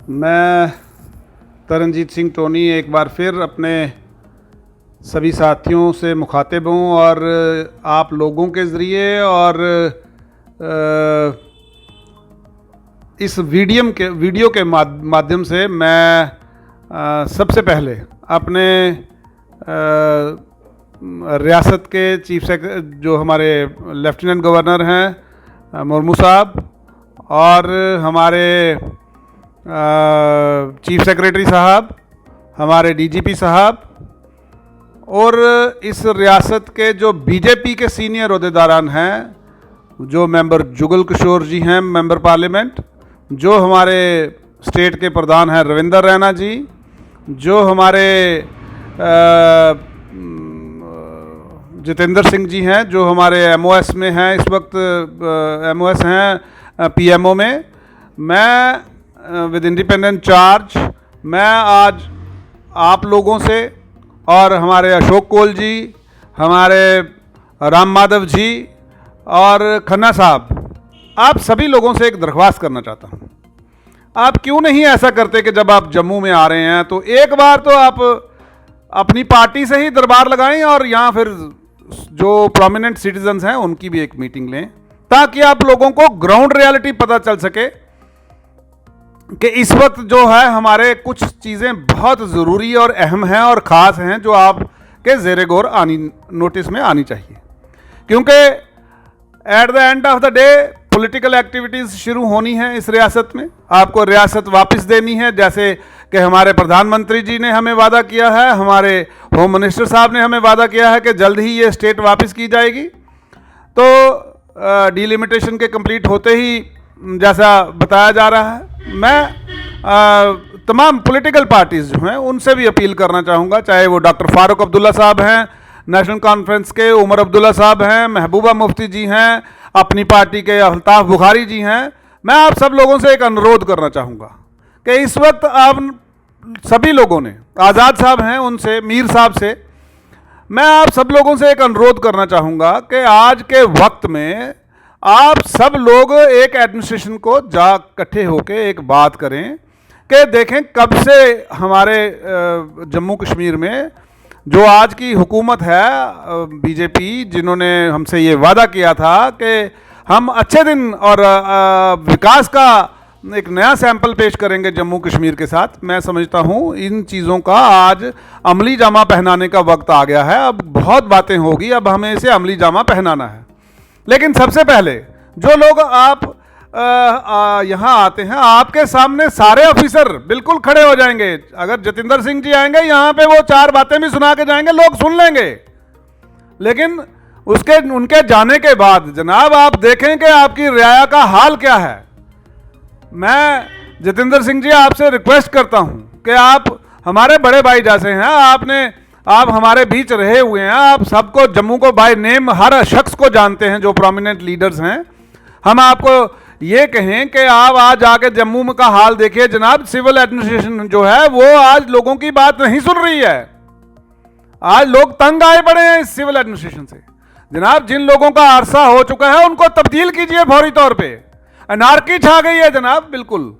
मैं तरनजीत सिंह टोनी एक बार फिर अपने सभी साथियों से मुखातिब हूँ और आप लोगों के ज़रिए और इस वीडियो के माध्यम से मैं सबसे पहले अपने रियासत के चीफ सेक्रेटरी जो हमारे लेफ्टिनेंट गवर्नर हैं मुर्मू साहब और हमारे चीफ सेक्रेटरी साहब, हमारे डीजीपी साहब और इस रियासत के जो बीजेपी के सीनियर ओहदेदारान हैं, जो मेंबर जुगल किशोर जी हैं मेंबर पार्लियामेंट, जो हमारे स्टेट के प्रधान हैं रविंदर रैना जी, जो हमारे जितेंद्र सिंह जी हैं जो हमारे एमओएस में हैं, इस वक्त एमओएस हैं पीएमओ में। मैं विद इंडिपेंडेंट चार्ज मैं आज आप लोगों से और हमारे अशोक कोल जी, हमारे राम माधव जी और खन्ना साहब, आप सभी लोगों से एक दरख्वास्त करना चाहता हूँ। आप क्यों नहीं ऐसा करते कि जब आप जम्मू में आ रहे हैं तो एक बार तो आप अपनी पार्टी से ही दरबार लगाएं और यहाँ फिर जो प्रोमिनेंट सिटीजन्स हैं उनकी भी एक मीटिंग लें, ताकि आप लोगों को ग्राउंड रियलिटी पता चल सके कि इस वक्त जो है हमारे कुछ चीज़ें बहुत ज़रूरी और अहम हैं और ख़ास हैं जो आपके ज़ेरे गौर नोटिस में आनी चाहिए। क्योंकि at the end of the day political activities शुरू होनी है इस रियासत में। आपको रियासत वापस देनी है, जैसे कि हमारे प्रधानमंत्री जी ने हमें वादा किया है, हमारे होम मिनिस्टर साहब ने हमें वादा किया है कि जल्द ही ये स्टेट वापस की जाएगी। तो डिलिमिटेशन के कंप्लीट होते ही जैसा बताया जा रहा है, मैं तमाम पॉलिटिकल पार्टीज़ जो हैं उनसे भी अपील करना चाहूँगा, चाहे वो डॉक्टर फारूक अब्दुल्ला साहब हैं नेशनल कॉन्फ्रेंस के, उमर अब्दुल्ला साहब हैं, महबूबा मुफ्ती जी हैं अपनी पार्टी के, अल्ताफ़ बुखारी जी हैं। मैं आप सब लोगों से एक अनुरोध करना चाहूँगा कि इस वक्त आप सभी लोगों ने, आज़ाद साहब हैं उनसे, मीर साहब से, मैं आप सब लोगों से एक अनुरोध करना चाहूँगा कि आज के वक्त में आप सब लोग एक एडमिनिस्ट्रेशन को इकट्ठे होकर एक बात करें कि देखें कब से हमारे जम्मू कश्मीर में जो आज की हुकूमत है बीजेपी, जिन्होंने हमसे ये वादा किया था कि हम अच्छे दिन और विकास का एक नया सैंपल पेश करेंगे जम्मू कश्मीर के साथ, मैं समझता हूँ इन चीज़ों का आज अमली जामा पहनाने का वक्त आ गया है। अब बहुत बातें होगी, अब हमें इसे अमली जामा पहनाना है। लेकिन सबसे पहले जो लोग आप यहाँ आते हैं, आपके सामने सारे ऑफिसर बिल्कुल खड़े हो जाएंगे। अगर जतिंदर सिंह जी आएंगे यहाँ पे, वो चार बातें भी सुना के जाएंगे, लोग सुन लेंगे। लेकिन उनके जाने के बाद जनाब आप देखें कि आपकी रियाया का हाल क्या है। मैं जतिंदर सिंह जी आपसे रिक्वेस्ट करता हूँ कि आप हमारे बड़े भाई जैसे हैं, आप हमारे बीच रहे हुए हैं, आप सबको जम्मू को बाय नेम हर शख्स को जानते हैं जो प्रोमिनेंट लीडर्स हैं। हम आपको ये कहें कि आप आज आके जम्मू में का हाल देखिए जनाब, सिविल एडमिनिस्ट्रेशन जो है वो आज लोगों की बात नहीं सुन रही है। आज लोग तंग आए पड़े हैं इस सिविल एडमिनिस्ट्रेशन से। जनाब जिन लोगों का अरसा हो चुका है उनको तब्दील कीजिए फौरी तौर पे। अनारकी छा गई है जनाब, बिल्कुल।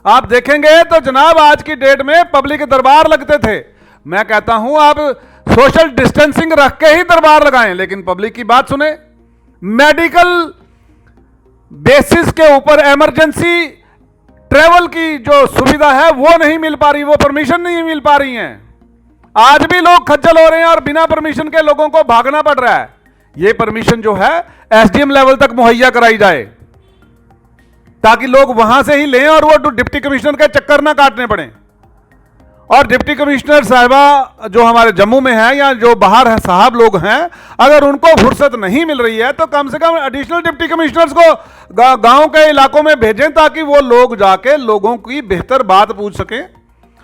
आप देखेंगे तो जनाब आज की डेट में पब्लिक दरबार लगते थे। मैं कहता हूं आप सोशल डिस्टेंसिंग रख के ही दरबार लगाएं, लेकिन पब्लिक की बात सुने। मेडिकल बेसिस के ऊपर इमरजेंसी ट्रेवल की जो सुविधा है वो नहीं मिल पा रही, वो परमिशन नहीं मिल पा रही है। आज भी लोग खज्जल हो रहे हैं और बिना परमिशन के लोगों को भागना पड़ रहा है। ये परमिशन जो है एसडीएम लेवल तक मुहैया कराई जाए, ताकि लोग वहां से ही लें और वो डिप्टी कमिश्नर के चक्कर ना काटने पड़े। और डिप्टी कमिश्नर साहिबा जो हमारे जम्मू में है या जो बाहर है साहब लोग हैं, अगर उनको फुर्सत नहीं मिल रही है तो कम से कम एडिशनल डिप्टी कमिश्नर्स को गांव के इलाकों में भेजें, ताकि वो लोग जाके लोगों की बेहतर बात पूछ सकें।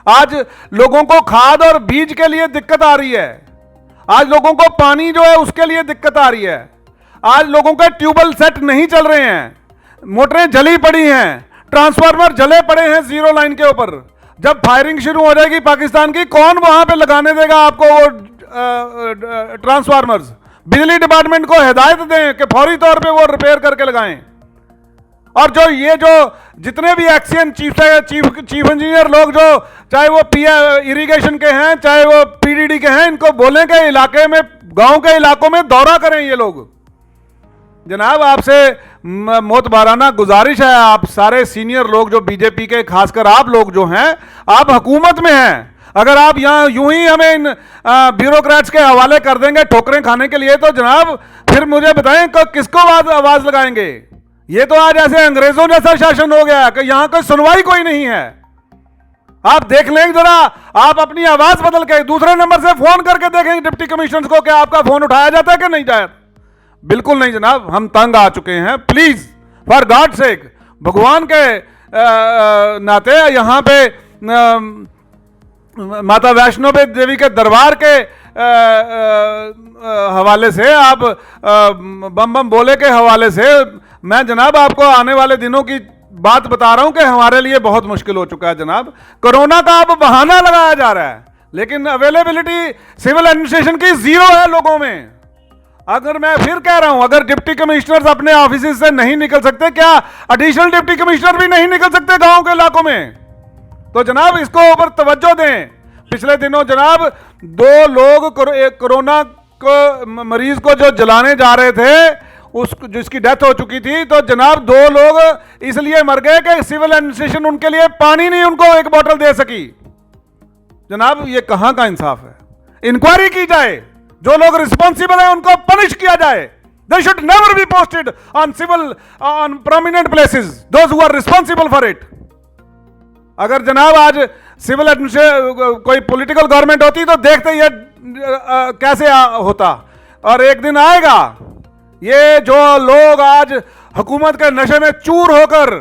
आज लोगों को खाद और बीज के लिए दिक्कत आ रही है, आज लोगों को पानी जो है उसके लिए दिक्कत आ रही है, आज लोगों के ट्यूबवेल सेट नहीं चल रहे हैं, मोटरें जली पड़ी हैं, ट्रांसफार्मर जले पड़े हैं जीरो लाइन के ऊपर। जब फायरिंग शुरू हो जाएगी पाकिस्तान की, कौन वहां पे लगाने देगा आपको वो ट्रांसफार्मर्स? बिजली डिपार्टमेंट को हिदायत दें कि फौरी तौर पे वो रिपेयर करके लगाएं। और जो ये जो जितने भी एक्शन चीफ इंजीनियर लोग, जो चाहे वो इरिगेशन के हैं चाहे वो पीडीडी के हैं, इनको बोलें कि इलाके में, गांव के इलाकों में दौरा करें ये लोग। जनाब आपसे मोतबाराना गुजारिश है, आप सारे सीनियर लोग जो बीजेपी के, खासकर आप लोग जो हैं, आप हुकूमत में हैं, अगर आप यहाँ यूं ही हमें इन ब्यूरोक्रेट्स के हवाले कर देंगे ठोकरें खाने के लिए, तो जनाब फिर मुझे बताएं किसको आवाज लगाएंगे। ये तो आज ऐसे अंग्रेजों जैसा शासन हो गया कि यहां कोई सुनवाई कोई नहीं है। आप देख लें जरा, आप अपनी आवाज बदल के दूसरे नंबर से फोन करके देखें डिप्टी कमिश्नर को कि आपका फोन उठाया जाता है कि नहीं जाता। बिल्कुल नहीं जनाब, हम तंग आ चुके हैं। प्लीज फॉर गॉड सेक, भगवान के नाते यहां पे माता वैष्णो देवी के दरबार के हवाले से, आप बम बम बोले के हवाले से, मैं जनाब आपको आने वाले दिनों की बात बता रहा हूं कि हमारे लिए बहुत मुश्किल हो चुका है जनाब। कोरोना का अब बहाना लगाया जा रहा है, लेकिन अवेलेबिलिटी सिविल एडमिनिस्ट्रेशन की जीरो है लोगों में। अगर मैं फिर कह रहा हूं, अगर डिप्टी कमिश्नर अपने ऑफिस से नहीं निकल सकते, क्या एडिशनल डिप्टी कमिश्नर भी नहीं निकल सकते गांव के इलाकों में? तो जनाब इसको ऊपर तवज्जो दें। पिछले दिनों जनाब 2 लोग कोरोना को मरीज को जो जलाने जा रहे थे, जिसकी डेथ हो चुकी थी, तो जनाब 2 लोग इसलिए मर गए कि सिविल एडमिनिस्ट्रेशन उनके लिए पानी नहीं उनको एक बोतल दे सकी। जनाब ये कहां का इंसाफ है? इंक्वायरी की जाए, जो लोग रिस्पॉन्सिबल हैं उनको पनिश किया जाए। They should never be posted on prominent places, those who are responsible for it. अगर जनाब आज सिविल एडमिनिस्ट्रेशन कोई पॉलिटिकल गवर्नमेंट होती तो देखते ये कैसे होता। और एक दिन आएगा, ये जो लोग आज हुकूमत के नशे में चूर होकर,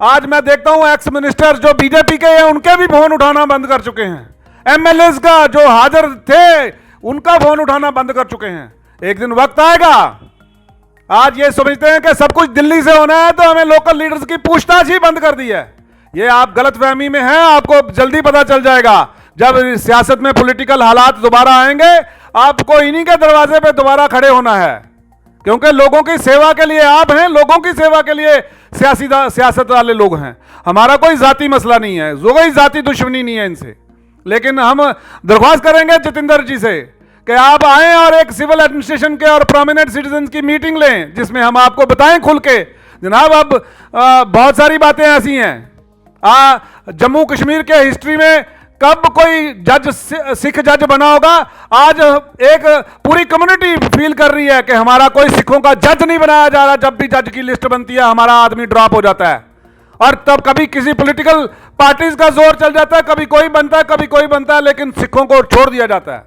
आज मैं देखता हूं एक्स मिनिस्टर जो बीजेपी के हैं उनके भी फोन उठाना बंद कर चुके हैं। एमएलएस का जो हाजिर थे उनका फोन उठाना बंद कर चुके हैं। एक दिन वक्त आएगा, आज ये समझते हैं कि सब कुछ दिल्ली से होना है तो हमें लोकल लीडर्स की पूछताछ ही बंद कर दी है। ये आप गलतफहमी में हैं, आपको जल्दी पता चल जाएगा। जब सियासत में पॉलिटिकल हालात दोबारा आएंगे, आपको इन्हीं के दरवाजे पे दोबारा खड़े होना है, क्योंकि लोगों की सेवा के लिए आप हैं, लोगों की सेवा के लिए सियासत वाले लोग हैं। हमारा कोई जाति मसला नहीं है, कोई जाति दुश्मनी नहीं है इनसे। लेकिन हम दरख्वास्त करेंगे जितेंद्र जी से कि आप आएं और एक सिविल एडमिनिस्ट्रेशन के और प्रोमिनेंट सिटीजन की मीटिंग लें, जिसमें हम आपको बताएं खुल के, जनाब अब बहुत सारी बातें ऐसी हैं। जम्मू कश्मीर के हिस्ट्री में कब कोई जज सिख जज बना होगा? आज एक पूरी कम्युनिटी फील कर रही है कि हमारा कोई सिखों का जज नहीं बनाया जा रहा। जब भी जज की लिस्ट बनती है हमारा आदमी ड्रॉप हो जाता है, और तब कभी किसी पॉलिटिकल पार्टीज का जोर चल जाता है, कभी कोई बनता है कभी कोई बनता है, लेकिन सिखों को छोड़ दिया जाता है।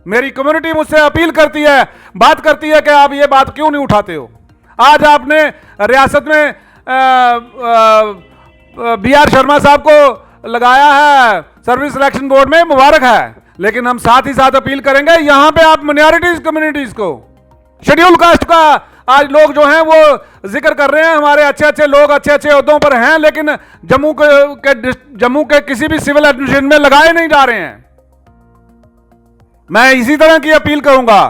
मेरी कम्युनिटी मुझसे अपील करती है, बात करती है कि आप ये बात क्यों नहीं उठाते हो। आज आपने रियासत में BR शर्मा साहब को लगाया है सर्विस सिलेक्शन बोर्ड में, मुबारक है, लेकिन हम साथ ही साथ अपील करेंगे यहां पे आप माइनॉरिटीज कम्युनिटीज को, शेड्यूल कास्ट का आज लोग जो हैं वो जिक्र कर रहे हैं, हमारे अच्छे अच्छे लोग अच्छे अच्छे ओहदों पर हैं, लेकिन जम्मू के किसी भी सिविल एडमिनिस्ट्रेशन में लगाए नहीं जा रहे हैं। मैं इसी तरह की अपील करूंगा।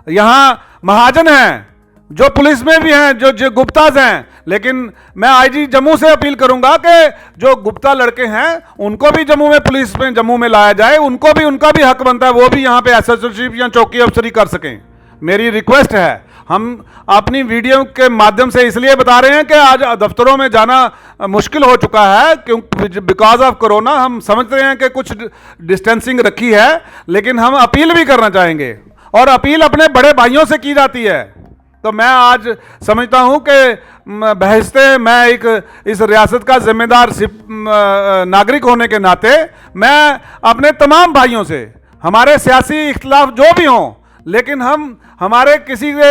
यहां महाजन हैं जो पुलिस में भी हैं, जो गुप्ताज हैं, लेकिन मैं आईजी जम्मू से अपील करूंगा कि जो गुप्ता लड़के हैं उनको भी जम्मू में पुलिस में जम्मू में लाया जाए, उनको भी उनका भी हक बनता है, वो भी यहां पे एसएसशिप या चौकी अफसरी कर सकें। मेरी रिक्वेस्ट है। हम अपनी वीडियो के माध्यम से इसलिए बता रहे हैं कि आज दफ्तरों में जाना मुश्किल हो चुका है, क्योंकि बिकॉज ऑफ कोरोना। हम समझ रहे हैं कि कुछ डिस्टेंसिंग रखी है, लेकिन हम अपील भी करना चाहेंगे, और अपील अपने बड़े भाइयों से की जाती है। तो मैं आज समझता हूं कि बहसते मैं एक इस रियासत का जिम्मेदार नागरिक होने के नाते मैं अपने तमाम भाइयों से, हमारे सियासी इख्तिलाफ जो भी हों, लेकिन हम हमारे किसी से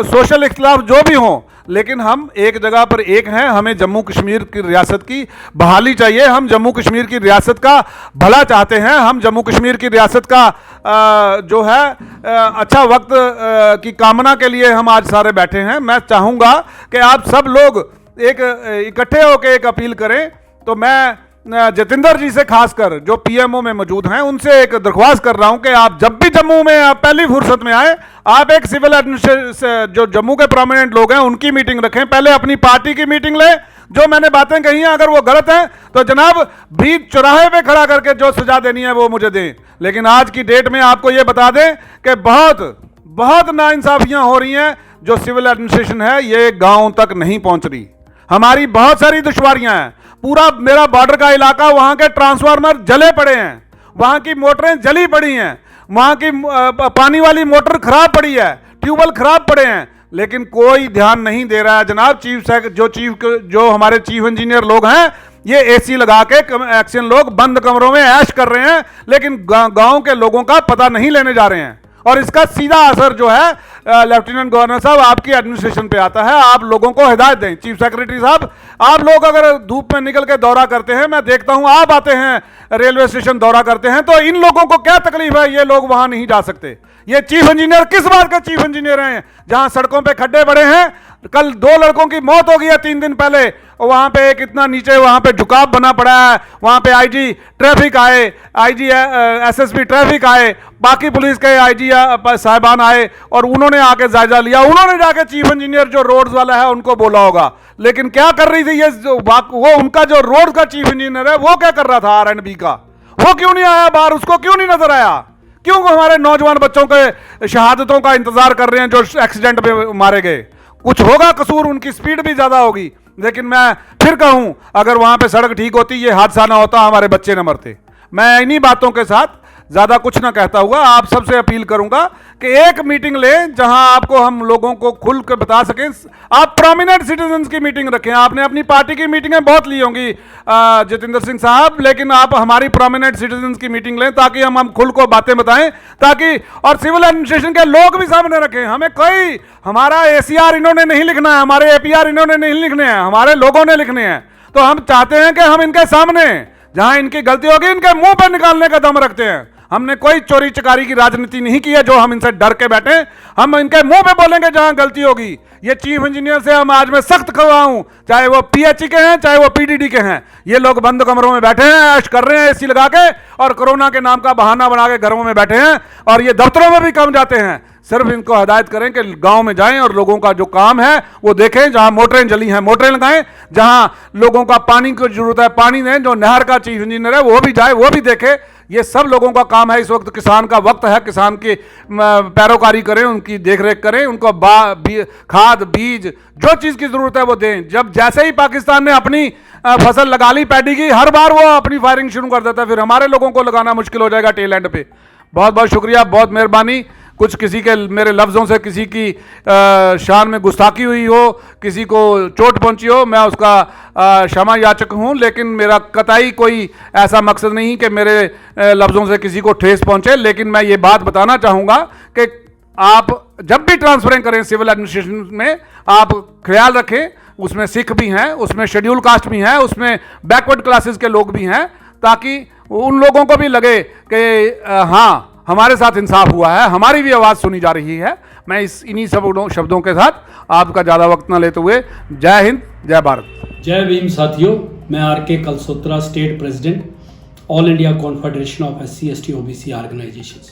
सोशल इख्तिलाफ जो भी हों, लेकिन हम एक जगह पर एक हैं। हमें जम्मू कश्मीर की रियासत की बहाली चाहिए, हम जम्मू कश्मीर की रियासत का भला चाहते हैं, हम जम्मू कश्मीर की रियासत का जो है अच्छा वक्त की कामना के लिए हम आज सारे बैठे हैं। मैं चाहूँगा कि आप सब लोग एक इकट्ठे होकर एक अपील करें। तो मैं जतिंदर जी से, खासकर जो पीएमओ में मौजूद हैं, उनसे एक दरख्वास्त कर रहा हूं कि आप जब भी जम्मू में आप पहली फुर्सत में आए, आप एक सिविल एडमिनिस्ट्रेशन जो जम्मू के प्रोमिनेंट लोग हैं उनकी मीटिंग रखें, पहले अपनी पार्टी की मीटिंग लें। जो मैंने बातें कही हैं अगर वो गलत हैं तो जनाब बीच चौराहे पे खड़ा करके जो सजा देनी है वो मुझे दें। लेकिन आज की डेट में आपको ये बता दें कि बहुत नाइंसाफियां हो रही हैं। जो सिविल एडमिनिस्ट्रेशन है ये गांव तक नहीं पहुंच रही। हमारी बहुत सारी दुश्वारियां हैं। पूरा मेरा बॉर्डर का इलाका, वहां के ट्रांसफार्मर जले पड़े हैं, वहां की मोटरें जली पड़ी हैं, वहां की पानी वाली मोटर खराब पड़ी है, ट्यूबवेल खराब पड़े हैं, लेकिन कोई ध्यान नहीं दे रहा है। जनाब जो हमारे चीफ इंजीनियर लोग हैं, ये एसी लगा के एक्शन लोग बंद कमरों में ऐश कर रहे हैं, लेकिन गांव के लोगों का पता नहीं लेने जा रहे हैं। और इसका सीधा असर जो है लेफ्टिनेंट गवर्नर साहब आपकी एडमिनिस्ट्रेशन पे आता है। आप लोगों को हिदायत दें, चीफ सेक्रेटरी साहब, आप लोग अगर धूप में निकल के दौरा करते हैं, मैं देखता हूं आप आते हैं रेलवे स्टेशन दौरा करते हैं, तो इन लोगों को क्या तकलीफ है, ये लोग वहां नहीं जा सकते। ये चीफ इंजीनियर किस बात का चीफ इंजीनियर हैं? जहां सड़कों पे खड्डे पड़े हैं, कल 2 लड़कों की मौत हो गई है 3 दिन पहले, वहां पे एक इतना नीचे वहां पे झुकाव बना पड़ा है, वहां पे आईजी ट्रैफिक आए, आईजी एसएसपी ट्रैफिक आए, बाकी पुलिस के आईजी साहिबान आए और उन्होंने आके जायजा लिया। उन्होंने जाके चीफ इंजीनियर जो रोड्स वाला है उनको बोला होगा, लेकिन क्या कर रही थी ये वो उनका जो रोड का चीफ इंजीनियर है वो क्या कर रहा था R&B का? वो क्यों नहीं आया बाहर? उसको क्यों नहीं नजर आया? क्यों हमारे नौजवान बच्चों के शहादतों का इंतजार कर रहे हैं जो एक्सीडेंट में मारे गए? कुछ होगा कसूर, उनकी स्पीड भी ज्यादा होगी। लेकिन मैं फिर कहूं, अगर वहां पे सड़क ठीक होती, ये हादसा ना होता, हमारे बच्चे न मरते। मैं इन्हीं बातों के साथ ज्यादा कुछ ना कहता हुआ आप सबसे अपील करूंगा कि एक मीटिंग लें जहां आपको हम लोगों को खुल कर बता सकें। आप प्रोमिनेंट सिटीजन्स की मीटिंग रखें। आपने अपनी पार्टी की मीटिंगें बहुत ली होंगी जतिंदर सिंह साहब, लेकिन आप हमारी प्रोमिनेंट सिटीजन्स की मीटिंग लें ताकि हम खुल को बातें बताएं, ताकि और सिविल एडमिनिस्ट्रेशन के लोग भी सामने रखें। हमें कोई हमारा ACR इन्होंने नहीं लिखना है, हमारे APR इन्होंने नहीं लिखने हैं, हमारे लोगों ने लिखने हैं। तो हम चाहते हैं कि हम इनके सामने जहां इनकी गलती होगी इनके मुंह पर निकालने का दम रखते हैं। हमने कोई चोरी चकारी की राजनीति नहीं की है जो हम इनसे डर के बैठे। हम इनके मुंह पे बोलेंगे जहां गलती होगी। ये चीफ इंजीनियर से हम आज मैं सख्त करवाऊं, चाहे वो PHE के हैं चाहे वो PDD के हैं। ये लोग बंद कमरों में बैठे हैं, ऐश कर रहे हैं AC लगा के, और कोरोना के नाम का बहाना बना के घरों में बैठे हैं, और ये दफ्तरों में भी कम जाते हैं। सिर्फ इनको हिदायत करें कि गांव में जाएं और लोगों का जो काम है वो देखें। जहां मोटरें जली हैं मोटरें लगाएं, जहां लोगों का पानी की जरूरत है पानी दें। जो नहर का चीफ इंजीनियर है वो भी जाए, वो भी देखे। ये सब लोगों का काम है। इस वक्त किसान का वक्त है, किसान की पैरोकारी करें, उनकी देखरेख करें, उनको खाद बीज जो चीज़ की ज़रूरत है वो दें। जब जैसे ही पाकिस्तान ने अपनी फसल लगा ली पैडी की, हर बार वो अपनी फायरिंग शुरू कर देता है, फिर हमारे लोगों को लगाना मुश्किल हो जाएगा टेल एंड पे। बहुत बहुत शुक्रिया, बहुत मेहरबानी। कुछ किसी के मेरे लफ्ज़ों से किसी की शान में गुस्ताखी हुई हो, किसी को चोट पहुंची हो, मैं उसका क्षमा याचक हूं, लेकिन मेरा कतई कोई ऐसा मकसद नहीं कि मेरे लफ्ज़ों से किसी को ठेस पहुंचे। लेकिन मैं ये बात बताना चाहूँगा कि आप जब भी ट्रांसफरिंग करें सिविल एडमिनिस्ट्रेशन में, आप ख्याल रखें उसमें सिख भी हैं, उसमें शेड्यूल कास्ट भी हैं, उसमें बैकवर्ड क्लासेस के लोग भी हैं, ताकि उन लोगों को भी लगे कि हाँ हमारे साथ इंसाफ हुआ है, हमारी भी आवाज़ सुनी जा रही है। मैं इन्हीं सब शब्दों के साथ आपका ज़्यादा वक्त न लेते हुए जय हिंद, जय भारत। जय भीम साथियों, मैं RK Kalsotra, state president, all India confederation of SC ST OBC organisations.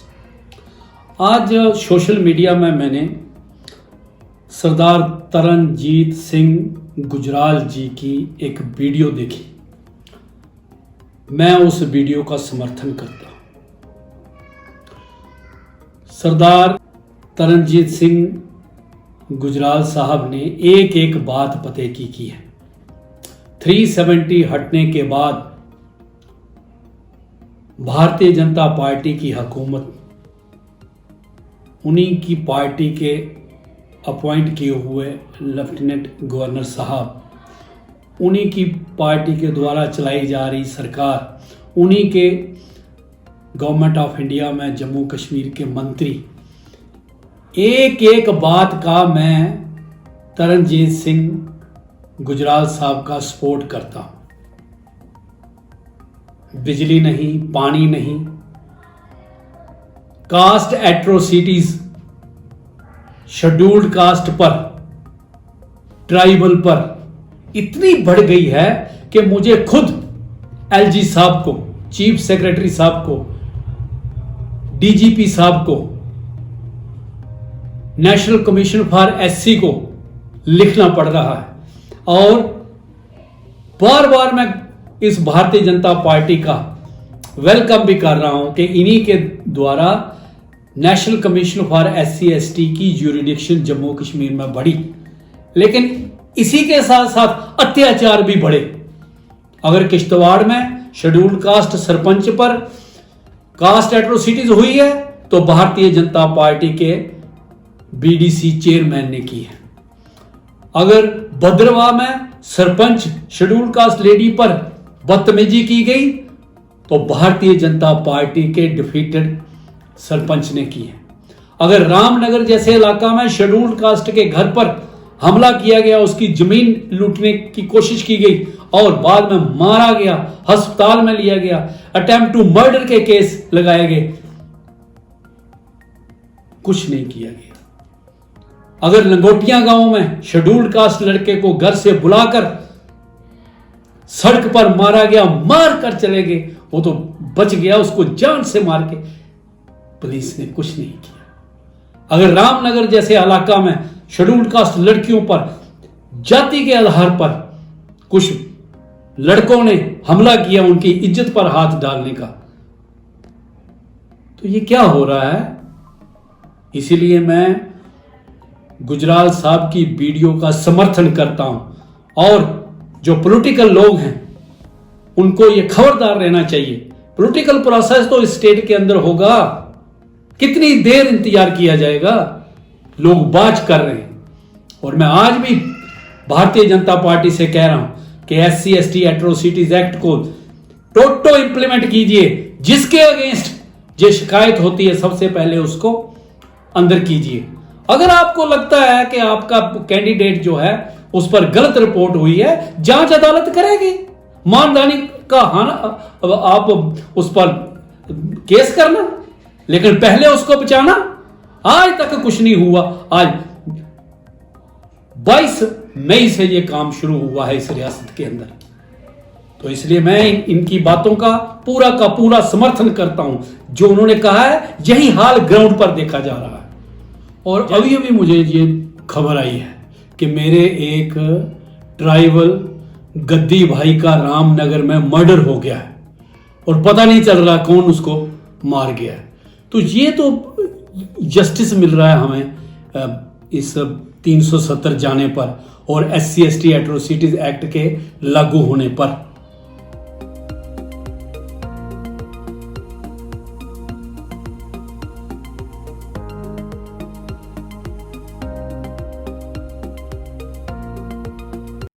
आज सोशल मीडिया में मैंने सरदार तरनजीत सिंह गुजराल जी की एक वीडियो देखी। मैं उस वीडियो का समर्थन करता हूँ। सरदार तरनजीत सिंह गुजराल साहब ने एक एक बात पते की है। 370 हटने के बाद भारतीय जनता पार्टी की हुकूमत, उन्हीं की पार्टी के अपॉइंट किए हुए लेफ्टिनेंट गवर्नर साहब, उन्हीं की पार्टी के द्वारा चलाई जा रही सरकार, उन्हीं के गवर्नमेंट ऑफ इंडिया में जम्मू कश्मीर के मंत्री, एक एक बात का मैं तरनजीत सिंह गुजराल साहब का सपोर्ट करता हूं। बिजली नहीं, पानी नहीं, कास्ट एट्रोसिटीज शेड्यूल्ड कास्ट पर, ट्राइबल पर इतनी बढ़ गई है कि मुझे खुद एलजी साहब को, चीफ सेक्रेटरी साहब को, डीजीपी साहब को, नेशनल कमीशन फॉर एससी को लिखना पड़ रहा है। और बार बार मैं इस भारतीय जनता पार्टी का वेलकम भी कर रहा हूं कि इन्हीं के द्वारा national commission for SC ST की ज्यूरिडिक्शन जम्मू कश्मीर में बढ़ी, लेकिन इसी के साथ साथ अत्याचार भी बढ़े। अगर किश्तवाड़ में शेड्यूल्ड कास्ट सरपंच पर कास्ट एट्रोसिटीज हुई है तो भारतीय जनता पार्टी के बीडीसी चेयरमैन ने की है। अगर भद्रवाह में सरपंच शेड्यूल्ड कास्ट लेडी पर बदतमीजी की गई तो भारतीय जनता पार्टी के डिफीटेड सरपंच ने की है। अगर रामनगर जैसे इलाका में शेड्यूल्ड कास्ट के घर पर हमला किया गया, उसकी जमीन लूटने की कोशिश की गई और बाद में मारा गया, अस्पताल में लिया गया, अटेम्प्ट टू मर्डर के केस लगाए गए, कुछ नहीं किया गया। अगर लंगोटिया गांव में शेड्यूल्ड कास्ट लड़के को घर से बुलाकर सड़क पर मारा गया, मार कर चले गए, वो तो बच गया, उसको जान से मार के, पुलिस ने कुछ नहीं किया। अगर रामनगर जैसे इलाका में शेड्यूल्ड कास्ट लड़कियों पर जाति के आधार पर कुछ लड़कों ने हमला किया, उनकी इज्जत पर हाथ डालने का, तो ये क्या हो रहा है? इसीलिए मैं गुजराल साहब की वीडियो का समर्थन करता हूं और जो पॉलिटिकल लोग हैं उनको ये खबरदार रहना चाहिए। पॉलिटिकल प्रोसेस तो स्टेट के अंदर होगा, कितनी देर इंतजार किया जाएगा? लोग बात कर रहे हैं। और मैं आज भी भारतीय जनता पार्टी से कह रहा हूं कि एससी एसटी एट्रोसिटीज एक्ट को टोटो इंप्लीमेंट कीजिए। जिसके अगेंस्ट जो शिकायत होती है सबसे पहले उसको अंदर कीजिए। अगर आपको लगता है कि आपका कैंडिडेट जो है उस पर गलत रिपोर्ट हुई है, जांच अदालत करेगी, मानदानी का आप उस पर केस करना, लेकिन पहले उसको बचाना। आज तक कुछ नहीं हुआ। आज 22 मई से यह काम शुरू हुआ है इस रियासत के अंदर, तो इसलिए मैं इनकी बातों का पूरा समर्थन करता हूं। जो उन्होंने कहा है यही हाल ग्राउंड पर देखा जा रहा है। और अभी अभी मुझे ये खबर आई है कि मेरे एक ट्राइबल गद्दी भाई का रामनगर में मर्डर हो गया है और पता नहीं चल रहा कौन उसको मार गया है। तो ये तो जस्टिस मिल रहा है हमें इस 370 जाने पर और SC ST एट्रोसिटीज एक्ट के लागू होने पर।